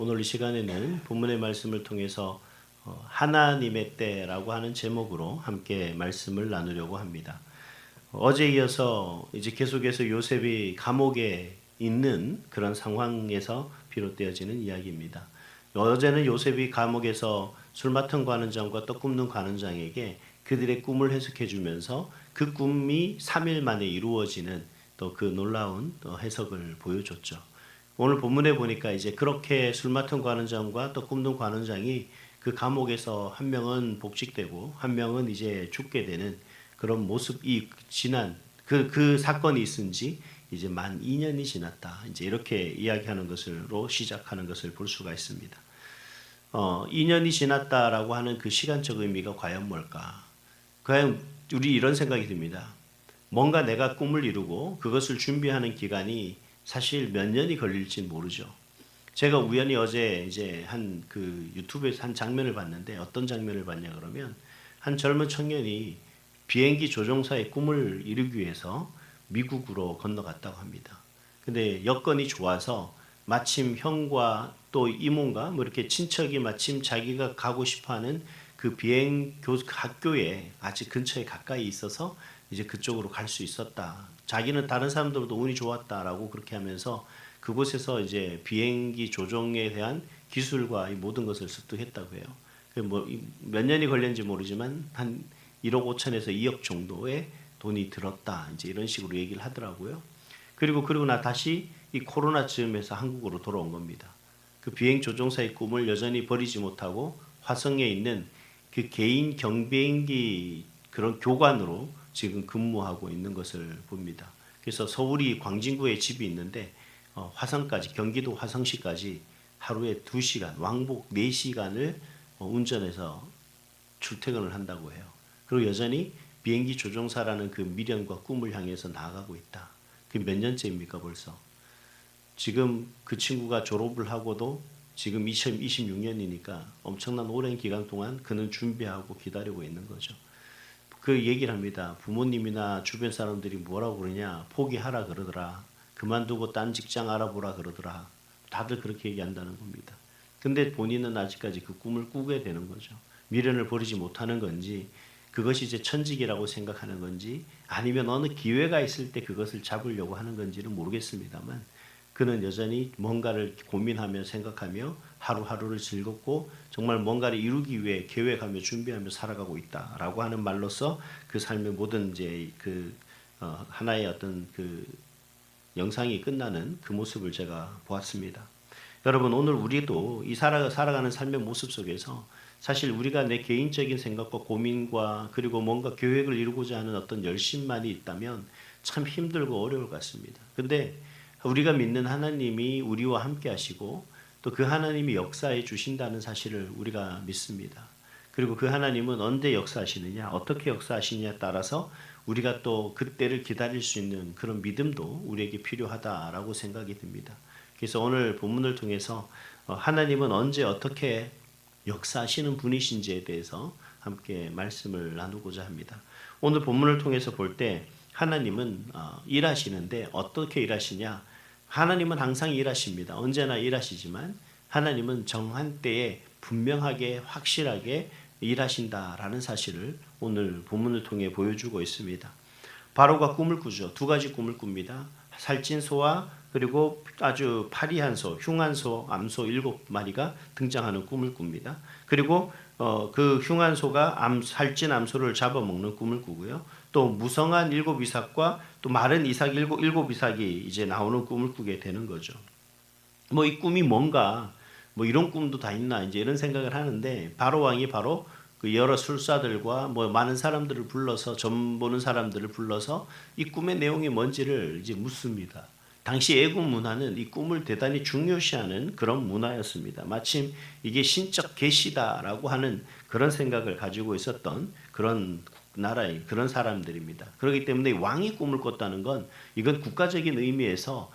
오늘 이 시간에는 본문의 말씀을 통해서 하나님의 때라고 하는 제목으로 함께 말씀을 나누려고 합니다. 어제 이어서 이제 계속해서 요셉이 감옥에 있는 그런 상황에서 비롯되어지는 이야기입니다. 어제는 요셉이 감옥에서 술 맡은 관원장과 떡 굽는 관원장에게 그들의 꿈을 해석해 주면서 그 꿈이 3일 만에 이루어지는 또 그 놀라운 해석을 보여줬죠. 오늘 본문에 보니까 이제 그렇게 술 맡은 관원장과 또 굽는 관원장이 그 감옥에서 한 명은 복직되고 한 명은 이제 죽게 되는 그런 모습이 지난 그 사건이 있은 지 이제 만 2년이 지났다. 이제 이렇게 이야기하는 것으로 시작하는 것을 볼 수가 있습니다. 2년이 지났다라고 하는 그 시간적 의미가 과연 뭘까? 과연 우리 이런 생각이 듭니다. 뭔가 내가 꿈을 이루고 그것을 준비하는 기간이 사실 몇 년이 걸릴지 모르죠. 제가 우연히 어제 이제 한 그 유튜브에서 한 장면을 봤는데 어떤 장면을 봤냐 그러면 한 젊은 청년이 비행기 조종사의 꿈을 이루기 위해서 미국으로 건너갔다고 합니다. 근데 여건이 좋아서 마침 형과 또 이모인가 뭐 이렇게 친척이 마침 자기가 가고 싶어하는 그 학교에 아주 근처에 가까이 있어서 이제 그쪽으로 갈 수 있었다. 자기는 다른 사람들보다 운이 좋았다라고 그렇게 하면서 그곳에서 이제 비행기 조종에 대한 기술과 이 모든 것을 습득했다고 해요. 몇 년이 걸렸는지 모르지만 한 1억 5천에서 2억 정도의 돈이 들었다. 이제 이런 식으로 얘기를 하더라고요. 그리고 나 다시 이 코로나 즈음에서 한국으로 돌아온 겁니다. 그 비행 조종사의 꿈을 여전히 버리지 못하고 화성에 있는 그 개인 경비행기 그런 교관으로 지금 근무하고 있는 것을 봅니다. 그래서 서울이 광진구에 집이 있는데 화성까지 경기도 화성시까지 하루에 2시간 왕복 4시간을 운전해서 출퇴근을 한다고 해요. 그리고 여전히 비행기 조종사라는 그 미련과 꿈을 향해서 나아가고 있다. 그게 몇 년째입니까 벌써? 지금 그 친구가 졸업을 하고도 지금 2026년이니까 엄청난 오랜 기간 동안 그는 준비하고 기다리고 있는 거죠. 그 얘기를 합니다. 부모님이나 주변 사람들이 뭐라고 그러냐, 포기하라 그러더라, 그만두고 딴 직장 알아보라 그러더라, 다들 그렇게 얘기한다는 겁니다. 근데 본인은 아직까지 그 꿈을 꾸게 되는 거죠. 미련을 버리지 못하는 건지, 그것이 이제 천직이라고 생각하는 건지, 아니면 어느 기회가 있을 때 그것을 잡으려고 하는 건지는 모르겠습니다만 그는 여전히 뭔가를 고민하며 생각하며 하루하루를 즐겁고 정말 뭔가를 이루기 위해 계획하며 준비하며 살아가고 있다라고 하는 말로서 그 삶의 모든 이제 하나의 어떤 그 영상이 끝나는 그 모습을 제가 보았습니다. 여러분 오늘 우리도 이 살아가는 삶의 모습 속에서 사실 우리가 내 개인적인 생각과 고민과 그리고 뭔가 계획을 이루고자 하는 어떤 열심만이 있다면 참 힘들고 어려울 것 같습니다. 근데 우리가 믿는 하나님이 우리와 함께 하시고 또 그 하나님이 역사해 주신다는 사실을 우리가 믿습니다. 그리고 그 하나님은 언제 역사하시느냐, 어떻게 역사하시느냐에 따라서 우리가 또 그때를 기다릴 수 있는 그런 믿음도 우리에게 필요하다라고 생각이 듭니다. 그래서 오늘 본문을 통해서 하나님은 언제 어떻게 역사하시는 분이신지에 대해서 함께 말씀을 나누고자 합니다. 오늘 본문을 통해서 볼 때 하나님은 일하시는데 어떻게 일하시냐? 하나님은 항상 일하십니다. 언제나 일하시지만 하나님은 정한 때에 분명하게 확실하게 일하신다라는 사실을 오늘 본문을 통해 보여주고 있습니다. 바로가 꿈을 꾸죠. 2가지 꿈을 꿉니다. 살찐 소와 그리고 아주 파리한 소, 흉한 소, 암소 7마리가 등장하는 꿈을 꿉니다. 그리고 그 흉한 소가 살찐 암소를 잡아먹는 꿈을 꾸고요. 또 무성한 7이삭과 또 마른 이삭 7이삭이 이제 나오는 꿈을 꾸게 되는 거죠. 뭐 이 꿈이 뭔가 뭐 이런 꿈도 다 있나 이제 이런 생각을 하는데 바로 왕이 바로 그 여러 술사들과 뭐 많은 사람들을 불러서 점 보는 사람들을 불러서 이 꿈의 내용이 뭔지를 이제 묻습니다. 당시 애국 문화는 이 꿈을 대단히 중요시하는 그런 문화였습니다. 마침 이게 신적 계시다라고 하는 그런 생각을 가지고 있었던 그런 나라의 그런 사람들입니다. 그렇기 때문에 왕이 꿈을 꿨다는 건 이건 국가적인 의미에서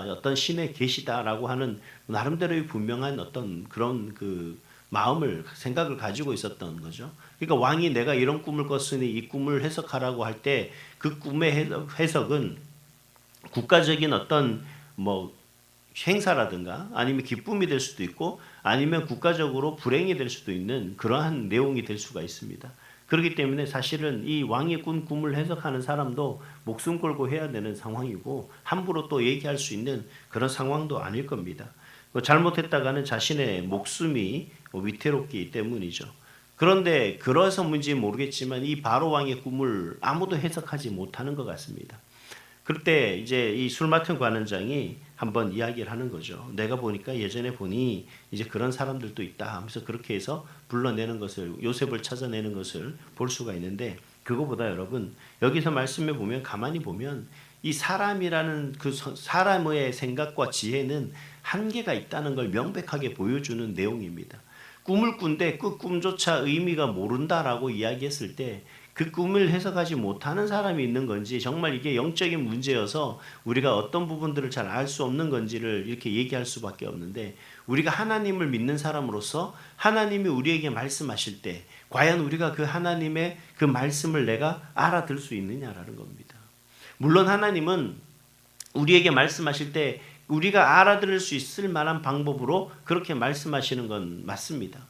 어떤 신의 계시다라고 하는 나름대로의 분명한 어떤 그런 그 마음을 생각을 가지고 있었던 거죠. 그러니까 왕이 내가 이런 꿈을 꿨으니 이 꿈을 해석하라고 할 때 그 꿈의 해석은 국가적인 어떤 뭐 행사라든가 아니면 기쁨이 될 수도 있고 아니면 국가적으로 불행이 될 수도 있는 그러한 내용이 될 수가 있습니다. 그렇기 때문에 사실은 이 왕이 꾼 꿈을 해석하는 사람도 목숨 걸고 해야 되는 상황이고 함부로 또 얘기할 수 있는 그런 상황도 아닐 겁니다. 잘못했다가는 자신의 목숨이 위태롭기 때문이죠. 그런데 그래서 문제인지 모르겠지만 이 바로 왕의 꿈을 아무도 해석하지 못하는 것 같습니다. 그때 이제 이 술 맡은 관원장이 한번 이야기를 하는 거죠. 내가 보니까 예전에 보니 이제 그런 사람들도 있다 하면서 그렇게 해서 불러내는 것을 요셉을 찾아내는 것을 볼 수가 있는데 그거보다 여러분 여기서 말씀해 보면 가만히 보면 이 사람이라는 그 사람의 생각과 지혜는 한계가 있다는 걸 명백하게 보여주는 내용입니다. 꿈을 꾼데 그 꿈조차 의미가 모른다라고 이야기했을 때 그 꿈을 해석하지 못하는 사람이 있는 건지 정말 이게 영적인 문제여서 우리가 어떤 부분들을 잘 알 수 없는 건지를 이렇게 얘기할 수밖에 없는데 우리가 하나님을 믿는 사람으로서 하나님이 우리에게 말씀하실 때 과연 우리가 그 하나님의 그 말씀을 내가 알아들 수 있느냐라는 겁니다. 물론 하나님은 우리에게 말씀하실 때 우리가 알아들을 수 있을 만한 방법으로 그렇게 말씀하시는 건 맞습니다.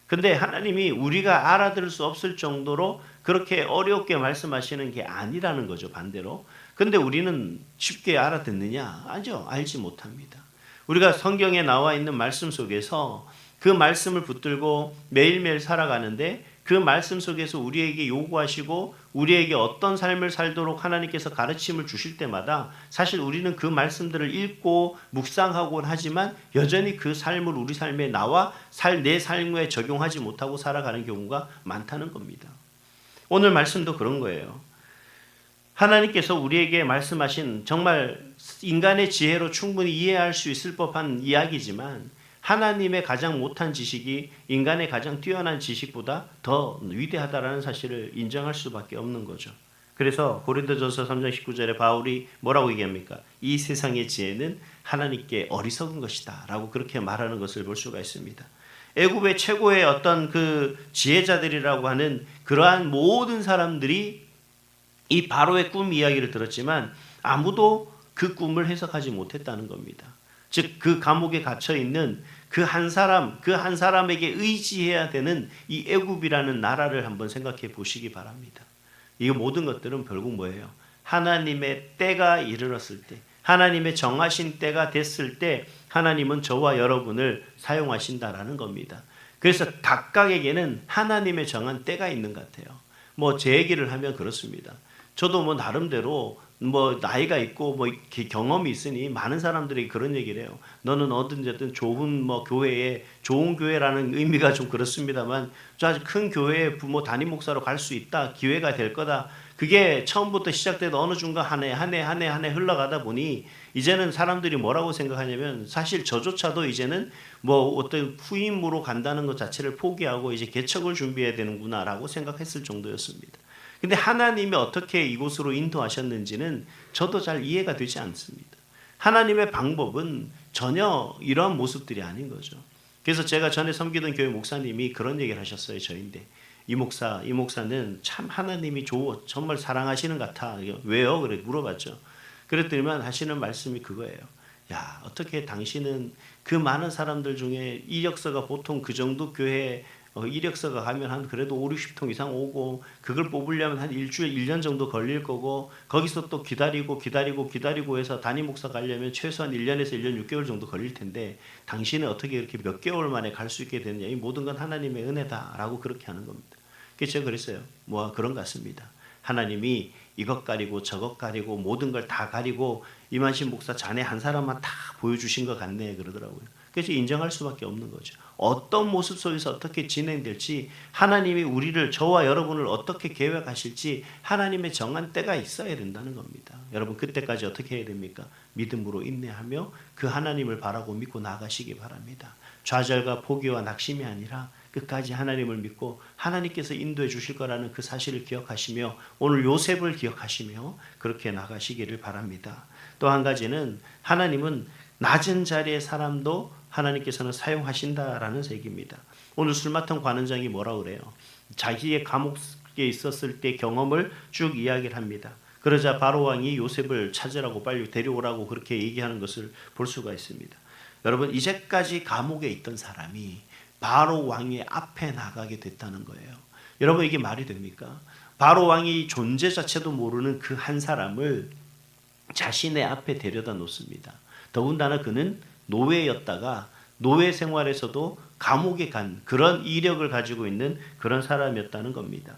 근데 하나님이 우리가 알아들을 수 없을 정도로 그렇게 어렵게 말씀하시는 게 아니라는 거죠, 반대로. 근데 우리는 쉽게 알아듣느냐? 아니죠. 알지 못합니다. 우리가 성경에 나와 있는 말씀 속에서 그 말씀을 붙들고 매일매일 살아가는데 그 말씀 속에서 우리에게 요구하시고 우리에게 어떤 삶을 살도록 하나님께서 가르침을 주실 때마다 사실 우리는 그 말씀들을 읽고 묵상하곤 하지만 여전히 그 삶을 우리 삶에 나와 내 삶에 적용하지 못하고 살아가는 경우가 많다는 겁니다. 오늘 말씀도 그런 거예요. 하나님께서 우리에게 말씀하신 정말 인간의 지혜로 충분히 이해할 수 있을 법한 이야기지만 하나님의 가장 못한 지식이 인간의 가장 뛰어난 지식보다 더 위대하다라는 사실을 인정할 수밖에 없는 거죠. 그래서 고린도전서 3장 19절에 바울이 뭐라고 얘기합니까? 이 세상의 지혜는 하나님께 어리석은 것이다 라고 그렇게 말하는 것을 볼 수가 있습니다. 애굽의 최고의 어떤 그 지혜자들이라고 하는 그러한 모든 사람들이 이 바로의 꿈 이야기를 들었지만 아무도 그 꿈을 해석하지 못했다는 겁니다. 즉 그 감옥에 갇혀 있는 그 한 사람에게 의지해야 되는 이 애굽이라는 나라를 한번 생각해 보시기 바랍니다. 이 모든 것들은 결국 뭐예요? 하나님의 때가 이르렀을 때, 하나님의 정하신 때가 됐을 때 하나님은 저와 여러분을 사용하신다라는 겁니다. 그래서 각각에게는 하나님의 정한 때가 있는 것 같아요. 뭐 제 얘기를 하면 그렇습니다. 저도 뭐 나름대로 뭐 나이가 있고 뭐 경험이 있으니 많은 사람들이 그런 얘기를 해요. 너는 어든지 좋은 뭐 교회에 좋은 교회라는 의미가 좀 그렇습니다만 아주 큰 교회에 부모 담임 목사로 갈 수 있다. 기회가 될 거다. 그게 처음부터 시작돼도 어느 중간 한 해 흘러가다 보니 이제는 사람들이 뭐라고 생각하냐면 사실 저조차도 이제는 뭐 어떤 후임으로 간다는 것 자체를 포기하고 이제 개척을 준비해야 되는구나라고 생각했을 정도였습니다. 근데 하나님이 어떻게 이곳으로 인도하셨는지는 저도 잘 이해가 되지 않습니다. 하나님의 방법은 전혀 이러한 모습들이 아닌 거죠. 그래서 제가 전에 섬기던 교회 목사님이 그런 얘기를 하셨어요. 저인데 이 목사는 참 하나님이 정말 사랑하시는 것 같아. 왜요? 그래 물어봤죠. 그랬더니만 하시는 말씀이 그거예요. 야, 어떻게 당신은 그 많은 사람들 중에 이력서가 보통 그 정도 교회에 이력서가 가면 한 그래도 5, 60통 이상 오고 그걸 뽑으려면 한 일주일, 1년 정도 걸릴 거고 거기서 또 기다리고 해서 담임 목사 가려면 최소한 1년에서 1년 6개월 정도 걸릴 텐데 당신은 어떻게 이렇게 몇 개월 만에 갈 수 있게 됐냐. 이 모든 건 하나님의 은혜다라고 그렇게 하는 겁니다. 그래서 제가 그랬어요. 뭐 그런 것 같습니다. 하나님이 이것 가리고 저것 가리고 모든 걸 다 가리고 이만신 목사 자네 한 사람만 다 보여주신 것 같네 그러더라고요. 그래서 인정할 수밖에 없는 거죠. 어떤 모습 속에서 어떻게 진행될지 하나님이 우리를 저와 여러분을 어떻게 계획하실지 하나님의 정한 때가 있어야 된다는 겁니다. 여러분 그때까지 어떻게 해야 됩니까? 믿음으로 인내하며 그 하나님을 바라고 믿고 나가시기 바랍니다. 좌절과 포기와 낙심이 아니라 끝까지 하나님을 믿고 하나님께서 인도해 주실 거라는 그 사실을 기억하시며 오늘 요셉을 기억하시며 그렇게 나가시기를 바랍니다. 또 한 가지는 하나님은 낮은 자리의 사람도 하나님께서는 사용하신다라는 얘기입니다. 오늘 술 맡은 관원장이 뭐라고 그래요? 자기의 감옥에 있었을 때 경험을 쭉 이야기를 합니다. 그러자 바로 왕이 요셉을 찾으라고 빨리 데려오라고 그렇게 얘기하는 것을 볼 수가 있습니다. 여러분, 이제까지 감옥에 있던 사람이 바로 왕의 앞에 나가게 됐다는 거예요. 여러분, 이게 말이 됩니까? 바로 왕이 존재 자체도 모르는 그 한 사람을 자신의 앞에 데려다 놓습니다. 더군다나 그는 노예였다가 노예 생활에서도 감옥에 간 그런 이력을 가지고 있는 그런 사람이었다는 겁니다.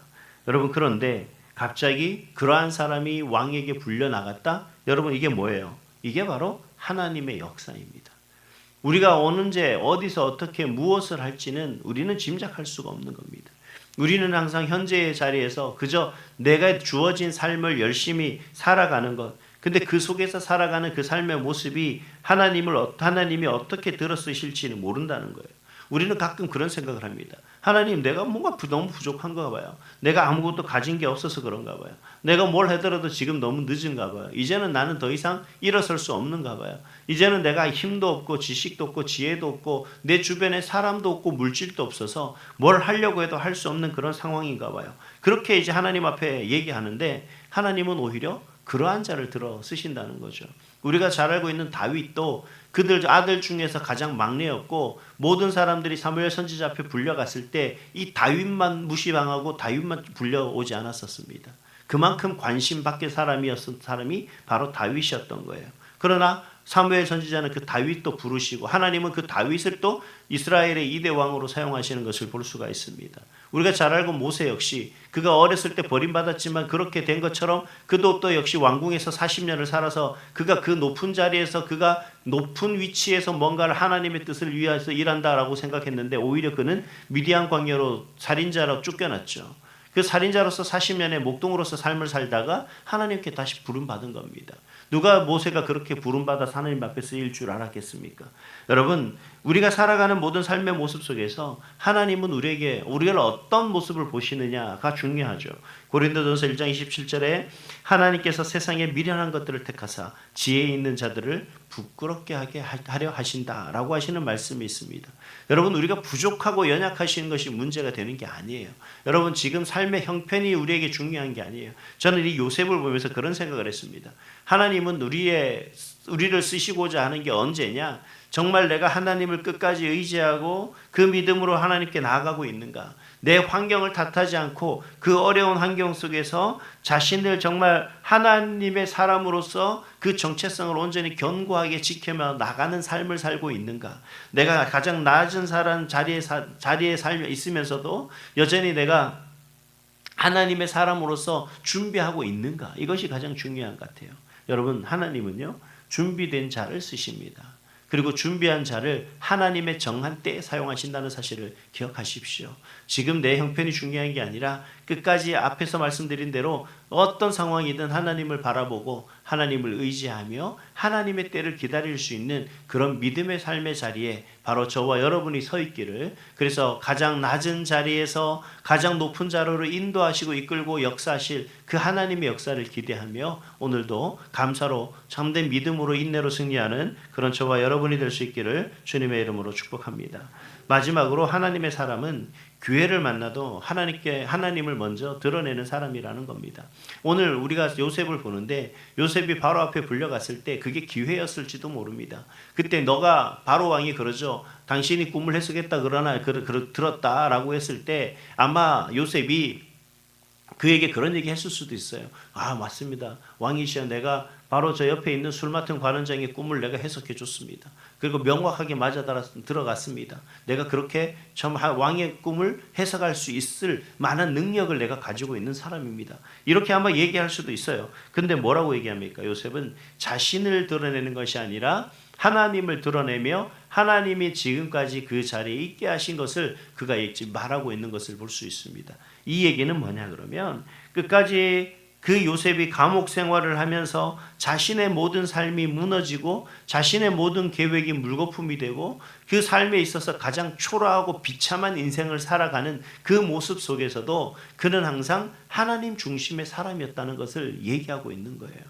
여러분, 그런데 갑자기 그러한 사람이 왕에게 불려나갔다? 여러분, 이게 뭐예요? 이게 바로 하나님의 역사입니다. 우리가 언제 어디서 어떻게 무엇을 할지는 우리는 짐작할 수가 없는 겁니다. 우리는 항상 현재의 자리에서 그저 내가 주어진 삶을 열심히 살아가는 것, 근데 그 속에서 살아가는 그 삶의 모습이 하나님이 어떻게 들어쓰실지는 모른다는 거예요. 우리는 가끔 그런 생각을 합니다. 하나님, 내가 뭔가 너무 부족한가 봐요. 내가 아무것도 가진 게 없어서 그런가 봐요. 내가 뭘 하더라도 지금 너무 늦은가 봐요. 이제는 나는 더 이상 일어설 수 없는가 봐요. 이제는 내가 힘도 없고 지식도 없고 지혜도 없고 내 주변에 사람도 없고 물질도 없어서 뭘 하려고 해도 할 수 없는 그런 상황인가 봐요. 그렇게 이제 하나님 앞에 얘기하는데 하나님은 오히려 그러한 자를 들어 쓰신다는 거죠. 우리가 잘 알고 있는 다윗도 그들 아들 중에서 가장 막내였고 모든 사람들이 사무엘 선지자 앞에 불려갔을 때 이 다윗만 무시당하고 다윗만 불려오지 않았었습니다. 그만큼 관심 받길 사람이었던 사람이 바로 다윗이었던 거예요. 그러나 사무엘 선지자는 그 다윗도 부르시고 하나님은 그 다윗을 또 이스라엘의 2대 왕으로 사용하시는 것을 볼 수가 있습니다. 우리가 잘 알고 모세 역시 그가 어렸을 때 버림받았지만 그렇게 된 것처럼 그도 또 역시 왕궁에서 40년을 살아서 그가 그 높은 자리에서 그가 높은 위치에서 뭔가를 하나님의 뜻을 위해서 일한다라고 생각했는데 오히려 그는 미디안 광야로 살인자로 쫓겨났죠. 그 살인자로서 40년의 목동으로서 삶을 살다가 하나님께 다시 부름받은 겁니다. 누가 모세가 그렇게 부름받아 하나님 앞에 쓰일 줄 알았겠습니까? 여러분, 우리가 살아가는 모든 삶의 모습 속에서 하나님은 우리를 어떤 모습을 보시느냐가 중요하죠. 고린도전서 1장 27절에 하나님께서 세상에 미련한 것들을 택하사 지혜 있는 자들을 부끄럽게 하려 하신다라고 하시는 말씀이 있습니다. 여러분, 우리가 부족하고 연약하신 것이 문제가 되는 게 아니에요. 여러분, 지금 삶의 형편이 우리에게 중요한 게 아니에요. 저는 이 요셉을 보면서 그런 생각을 했습니다. 하나님은 우리를 쓰시고자 하는 게 언제냐? 정말 내가 하나님을 끝까지 의지하고 그 믿음으로 하나님께 나아가고 있는가? 내 환경을 탓하지 않고 그 어려운 환경 속에서 자신을 정말 하나님의 사람으로서 그 정체성을 온전히 견고하게 지켜며 나가는 삶을 살고 있는가? 내가 가장 낮은 자리에 살며 있으면서도 여전히 내가 하나님의 사람으로서 준비하고 있는가? 이것이 가장 중요한 것 같아요. 여러분, 하나님은요, 준비된 자를 쓰십니다. 그리고 준비한 자를 하나님의 정한 때에 사용하신다는 사실을 기억하십시오. 지금 내 형편이 중요한 게 아니라 끝까지 앞에서 말씀드린 대로 어떤 상황이든 하나님을 바라보고 하나님을 의지하며 하나님의 때를 기다릴 수 있는 그런 믿음의 삶의 자리에 바로 저와 여러분이 서 있기를, 그래서 가장 낮은 자리에서 가장 높은 자리로 인도하시고 이끌고 역사하실 그 하나님의 역사를 기대하며 오늘도 감사로 참된 믿음으로 인내로 승리하는 그런 저와 여러분이 될 수 있기를 주님의 이름으로 축복합니다. 마지막으로 하나님의 사람은 기회를 만나도 하나님을 먼저 드러내는 사람이라는 겁니다. 오늘 우리가 요셉을 보는데 요셉이 바로 앞에 불려갔을 때 그게 기회였을지도 모릅니다. 그때 너가 바로 왕이 그러죠. 당신이 꿈을 해석했다 그러나 들었다라고 했을 때 아마 요셉이 그에게 그런 얘기 했을 수도 있어요. 아, 맞습니다. 왕이시여, 내가 바로 저 옆에 있는 술 맡은 관원장의 꿈을 내가 해석해 줬습니다. 그리고 명확하게 맞아 들어갔습니다. 내가 그렇게 참 왕의 꿈을 해석할 수 있을 만한 능력을 내가 가지고 있는 사람입니다. 이렇게 아마 얘기할 수도 있어요. 근데 뭐라고 얘기합니까? 요셉은 자신을 드러내는 것이 아니라 하나님을 드러내며 하나님이 지금까지 그 자리에 있게 하신 것을 그가 말하고 있는 것을 볼 수 있습니다. 이 얘기는 뭐냐 그러면 끝까지 그 요셉이 감옥 생활을 하면서 자신의 모든 삶이 무너지고 자신의 모든 계획이 물거품이 되고 그 삶에 있어서 가장 초라하고 비참한 인생을 살아가는 그 모습 속에서도 그는 항상 하나님 중심의 사람이었다는 것을 얘기하고 있는 거예요.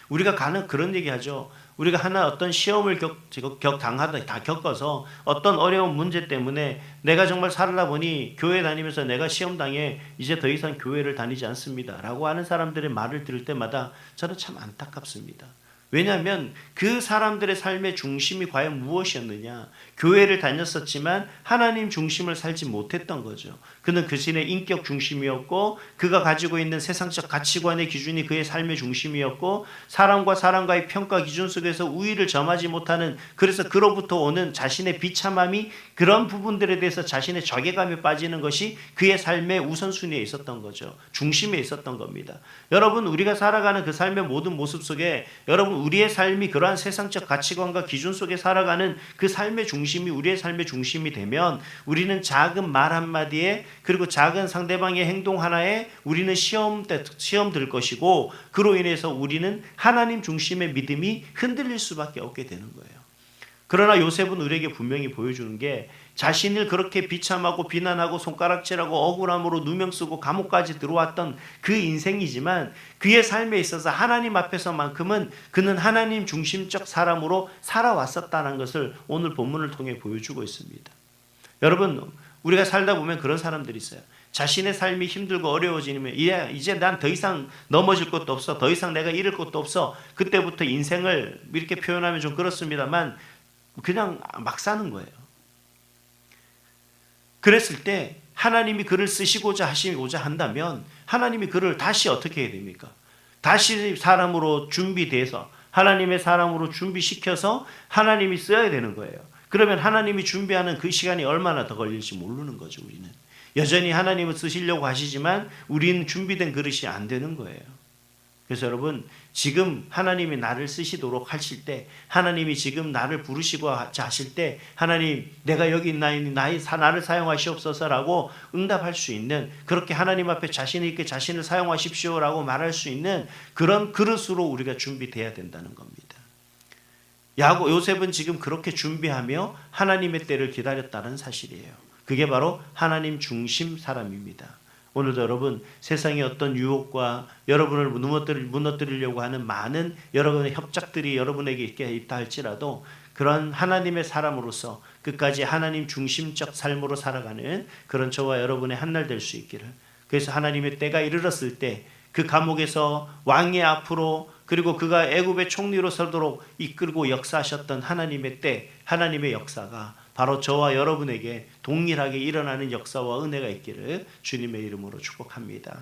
우리가 가는 그런 얘기하죠. 우리가 하나 어떤 시험을 다 겪어서 어떤 어려운 문제 때문에 내가 정말 살다 보니 교회 다니면서 내가 시험 당해 이제 더 이상 교회를 다니지 않습니다 라고 하는 사람들의 말을 들을 때마다 저는 참 안타깝습니다. 왜냐하면 그 사람들의 삶의 중심이 과연 무엇이었느냐? 교회를 다녔었지만 하나님 중심을 살지 못했던 거죠. 그는 그 신의 인격 중심이었고 그가 가지고 있는 세상적 가치관의 기준이 그의 삶의 중심이었고 사람과 사람과의 평가 기준 속에서 우위를 점하지 못하는, 그래서 그로부터 오는 자신의 비참함이 그런 부분들에 대해서 자신의 자괴감에 빠지는 것이 그의 삶의 우선순위에 있었던 거죠. 중심에 있었던 겁니다. 여러분, 우리가 살아가는 그 삶의 모든 모습 속에 여러분 우리의 삶이 그러한 세상적 가치관과 기준 속에 살아가는 그 삶의 중심이 우리의 삶의 중심이 되면 우리는 작은 말 한마디에 그리고 작은 상대방의 행동 하나에 우리는 시험 들 것이고 그로 인해서 우리는 하나님 중심의 믿음이 흔들릴 수밖에 없게 되는 거예요. 그러나 요셉은 우리에게 분명히 보여주는 게 자신을 그렇게 비참하고 비난하고 손가락질하고 억울함으로 누명 쓰고 감옥까지 들어왔던 그 인생이지만 그의 삶에 있어서 하나님 앞에서만큼은 그는 하나님 중심적 사람으로 살아왔었다는 것을 오늘 본문을 통해 보여주고 있습니다. 여러분, 우리가 살다 보면 그런 사람들이 있어요. 자신의 삶이 힘들고 어려워지면 이제 난 더 이상 넘어질 것도 없어, 더 이상 내가 잃을 것도 없어. 그때부터 인생을 이렇게 표현하면 좀 그렇습니다만 그냥 막 사는 거예요. 그랬을 때 하나님이 그를 쓰시고자 하시고자 한다면 하나님이 그를 다시 어떻게 해야 됩니까? 다시 사람으로 준비돼서 하나님의 사람으로 준비시켜서 하나님이 써야 되는 거예요. 그러면 하나님이 준비하는 그 시간이 얼마나 더 걸릴지 모르는 거죠. 우리는 여전히 하나님을 쓰시려고 하시지만 우리는 준비된 그릇이 안 되는 거예요. 그래서 여러분, 지금 하나님이 나를 쓰시도록 하실 때, 하나님이 지금 나를 부르시고 하실 때 하나님 내가 여기 있나이니 나를 사용하시옵소서라고 응답할 수 있는, 그렇게 하나님 앞에 자신 있게 자신을 사용하십시오라고 말할 수 있는 그런 그릇으로 우리가 준비돼야 된다는 겁니다. 요셉은 지금 그렇게 준비하며 하나님의 때를 기다렸다는 사실이에요. 그게 바로 하나님 중심 사람입니다. 오늘도 여러분, 세상의 어떤 유혹과 여러분을 무너뜨리려고 하는 많은 여러분의 협작들이 여러분에게 있다 할지라도 그런 하나님의 사람으로서 끝까지 하나님 중심적 삶으로 살아가는 그런 저와 여러분의 한날 될 수 있기를. 그래서 하나님의 때가 이르렀을 때 그 감옥에서 왕의 앞으로 그리고 그가 애굽의 총리로 서도록 이끌고 역사하셨던 하나님의 때, 하나님의 역사가 바로 저와 여러분에게 동일하게 일어나는 역사와 은혜가 있기를 주님의 이름으로 축복합니다.